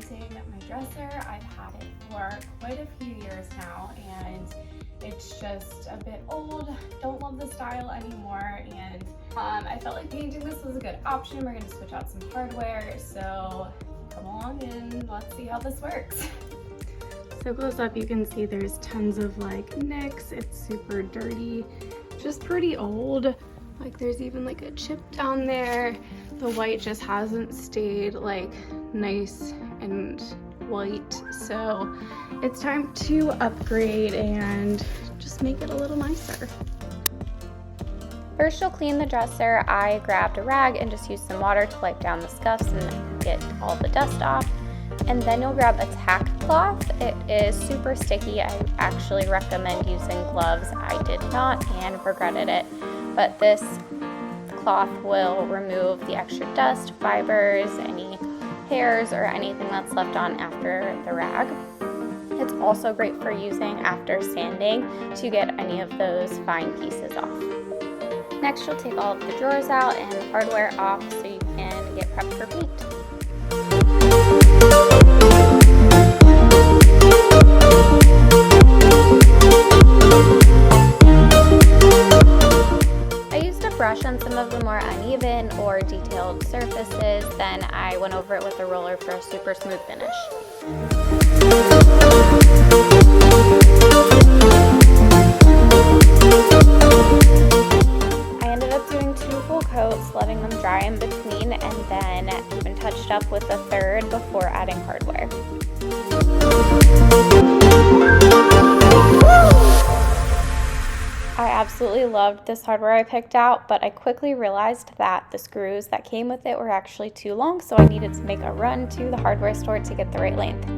using my dresser. I've had it for quite a few years now, and it's just a bit old. Don't love the style anymore, and I felt like painting this was a good option. We're going to switch out some hardware, so come along and let's see how this works. So close up you can see there's tons of like nicks. It's super dirty, just pretty old. Like there's even like a chip down there. The white just hasn't stayed like nice and white, so it's time to upgrade and just make it a little nicer. First, you'll clean the dresser. I grabbed a rag and just used some water to wipe down the scuffs and get all the dust off. And then you'll grab a tack cloth. It is super sticky. I actually recommend using gloves. I did not and regretted it, but this cloth will remove the extra dust, fibers, any hairs, or anything that's left on after the rag. It's also great for using after sanding to get any of those fine pieces off. Next, you'll take all of the drawers out and the hardware off so you can get prepped for paint. I used a brush on some of the more uneven or detailed surfaces, then I went over it with a roller for a super smooth finish. I ended up doing 2 full coats, letting them dry in between, and then even touched up with a third before adding hardware. I absolutely loved this hardware I picked out, but I quickly realized that the screws that came with it were actually too long, so I needed to make a run to the hardware store to get the right length.